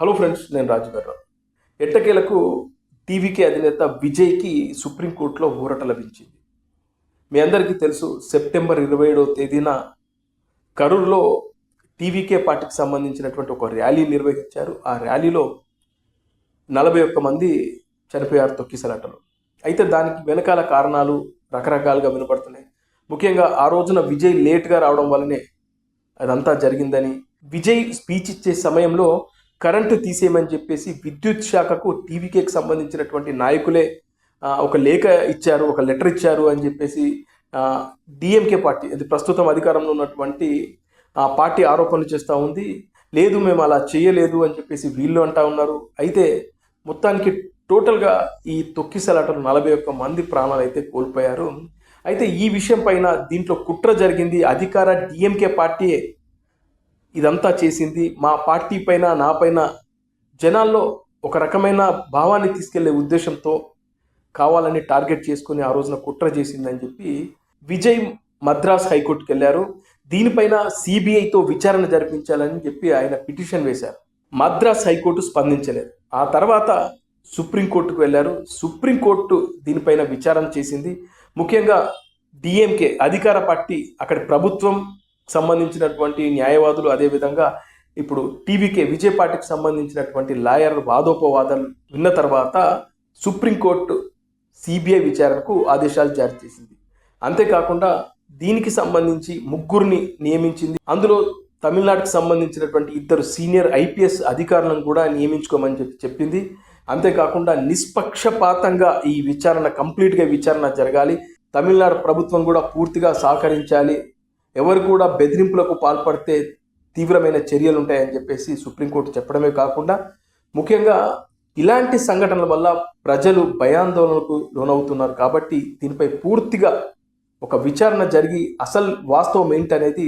Hello friends, నేను రాజు గారు. ఎట్టకేలకు టీవీకే అధినేత విజయ్కి సుప్రీంకోర్టులో ఊరట లభించింది. మీ అందరికీ తెలుసు, సెప్టెంబర్ 27వ తేదీన కరూర్లో టీవీకే పార్టీకి సంబంధించినటువంటి ఒక ర్యాలీ నిర్వహించారు. ఆ ర్యాలీలో 41 మంది చనిపోయారు తొక్కిసలాటలో. అయితే దానికి వెనకాల కారణాలు రకరకాలుగా వినపడుతున్నాయి. ముఖ్యంగా ఆ రోజున విజయ్ లేట్గా రావడం వల్లనే అదంతా జరిగిందని, విజయ్ స్పీచ్ ఇచ్చే సమయంలో కరెంటు తీసేయమని చెప్పేసి విద్యుత్ శాఖకు టీవీకేకి సంబంధించినటువంటి నాయకులే ఒక లేఖ ఇచ్చారు, ఒక లెటర్ ఇచ్చారు అని చెప్పేసి డిఎంకే పార్టీ, అది ప్రస్తుతం అధికారంలో ఉన్నటువంటి పార్టీ ఆరోపణలు చేస్తూ ఉంది. లేదు, మేము అలా చేయలేదు అని చెప్పేసి వీళ్ళు అంటా ఉన్నారు. అయితే మొత్తానికి టోటల్గా ఈ తొక్కిసలాటలు 41 మంది ప్రాణాలు అయితే కోల్పోయారు. అయితే ఈ విషయం పైన దీంట్లో కుట్ర జరిగింది, అధికార డిఎంకే పార్టీయే ఇదంతా చేసింది, మా పార్టీ పైన నా పైన జనాల్లో ఒక రకమైన భావాన్ని తీసుకెళ్లే ఉద్దేశంతో కావాలని టార్గెట్ చేసుకుని ఆ రోజున కుట్ర చేసిందని చెప్పి విజయ్ మద్రాస్ హైకోర్టుకు వెళ్ళారు. దీనిపైన సిబిఐతో విచారణ జరిపించాలని చెప్పి ఆయన పిటిషన్ వేశారు. మద్రాస్ హైకోర్టు స్పందించలేదు. ఆ తర్వాత సుప్రీంకోర్టుకు వెళ్ళారు. సుప్రీంకోర్టు దీనిపైన విచారణ చేసింది. ముఖ్యంగా డిఎంకే అధికార పార్టీ, అక్కడి ప్రభుత్వం సంబంధించినటువంటి న్యాయవాదులు, అదేవిధంగా ఇప్పుడు టీవీకే విజయ్ పార్టీకి సంబంధించినటువంటి లాయర్లు వాదోపవాదాలు విన్న తర్వాత సుప్రీంకోర్టు సిబిఐ విచారణకు ఆదేశాలు జారీ చేసింది. అంతేకాకుండా దీనికి సంబంధించి ముగ్గురిని నియమించింది. అందులో తమిళనాడుకు సంబంధించినటువంటి 2 సీనియర్ ఐపీఎస్ అధికారులను కూడా నియమించుకోమని చెప్పింది. అంతేకాకుండా నిష్పక్షపాతంగా ఈ విచారణ కంప్లీట్గా విచారణ జరగాలి, తమిళనాడు ప్రభుత్వం కూడా పూర్తిగా సహకరించాలి, ఎవరు కూడా బెదిరింపులకు పాల్పడితే తీవ్రమైన చర్యలు ఉంటాయని చెప్పేసి సుప్రీంకోర్టు చెప్పడమే కాకుండా, ముఖ్యంగా ఇలాంటి సంఘటనల వల్ల ప్రజలు భయాందోళనకు లోనవుతున్నారు కాబట్టి దీనిపై పూర్తిగా ఒక విచారణ జరిగి అసలు వాస్తవం ఏంటనేది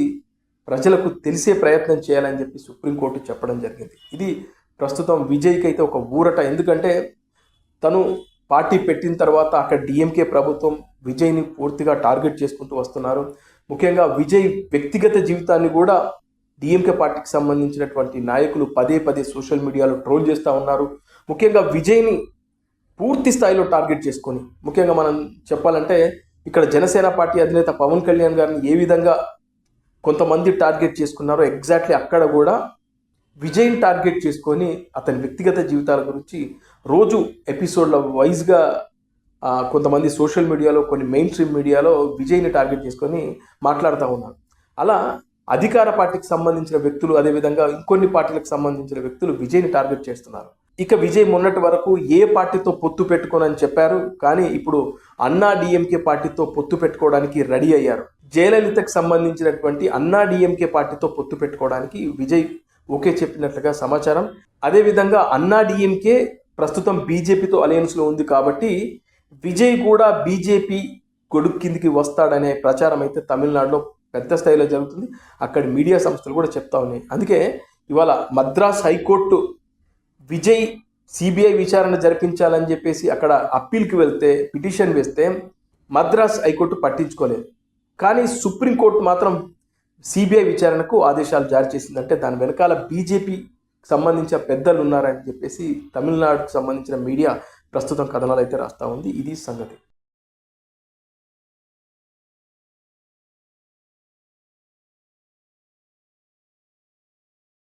ప్రజలకు తెలిసే ప్రయత్నం చేయాలని చెప్పి సుప్రీంకోర్టు చెప్పడం జరిగింది. ఇది ప్రస్తుతం విజయ్కి అయితే ఒక ఊరట. ఎందుకంటే తను పార్టీ పెట్టిన తర్వాత అక్కడ డిఎంకే ప్రభుత్వం విజయ్ని పూర్తిగా టార్గెట్ చేసుకుంటూ వస్తున్నారు. ముఖ్యంగా విజయ్ వ్యక్తిగత జీవితాన్ని కూడా డిఎంకే పార్టీకి సంబంధించినటువంటి నాయకులు పదే సోషల్ మీడియాలో ట్రోల్ చేస్తూ ఉన్నారు. ముఖ్యంగా విజయ్ని పూర్తి స్థాయిలో టార్గెట్ చేసుకొని, ముఖ్యంగా మనం చెప్పాలంటే ఇక్కడ జనసేన పార్టీ అధినేత పవన్ కళ్యాణ్ గారిని ఏ విధంగా కొంతమంది టార్గెట్ చేసుకున్నారో ఎగ్జాక్ట్లీ అక్కడ కూడా విజయ్ని టార్గెట్ చేసుకొని అతని వ్యక్తిగత జీవితాల గురించి రోజు ఎపిసోడ్ల వైజ్గా కొంతమంది సోషల్ మీడియాలో, కొన్ని మెయిన్ స్ట్రీమ్ మీడియాలో విజయ్ని టార్గెట్ చేసుకొని మాట్లాడుతూ ఉన్నారు. అలా అధికార పార్టీకి సంబంధించిన వ్యక్తులు, అదేవిధంగా ఇంకొన్ని పార్టీలకు సంబంధించిన వ్యక్తులు విజయ్ని టార్గెట్ చేస్తున్నారు. ఇక విజయ్ మొన్నటి వరకు ఏ పార్టీతో పొత్తు పెట్టుకోనని చెప్పారు, కానీ ఇప్పుడు అన్నా డిఎంకే పార్టీతో పొత్తు పెట్టుకోవడానికి రెడీ అయ్యారు. జయలలితకు సంబంధించినటువంటి అన్నా డిఎంకే పార్టీతో పొత్తు పెట్టుకోవడానికి విజయ్ ఓకే చెప్పినట్లుగా సమాచారం. అదేవిధంగా అన్నా డిఎంకే ప్రస్తుతం బీజేపీతో అలయన్స్లో ఉంది కాబట్టి విజయ్ కూడా బీజేపీ గొడుగు కిందికి వస్తాడనే ప్రచారం అయితే తమిళనాడులో పెద్ద స్థాయిలో జరుగుతుంది. అక్కడి మీడియా సంస్థలు కూడా చెప్తా ఉన్నాయి. అందుకే ఇవాళ మద్రాస్ హైకోర్టు విజయ్ సిబిఐ విచారణ జరిపించాలని చెప్పేసి అక్కడ అప్పీల్కి వెళ్తే, పిటిషన్ వేస్తే మద్రాస్ హైకోర్టు పట్టించుకోలేదు. కానీ సుప్రీంకోర్టు మాత్రం సిబిఐ విచారణకు ఆదేశాలు జారీ చేసిందంటే దాని వెనకాల బీజేపీ సంబంధించిన పెద్దలు ఉన్నారని చెప్పేసి తమిళనాడుకు సంబంధించిన మీడియా ప్రస్తుతం కథనాలు అయితే రాస్తూ ఉంది. ఇది సంగతి.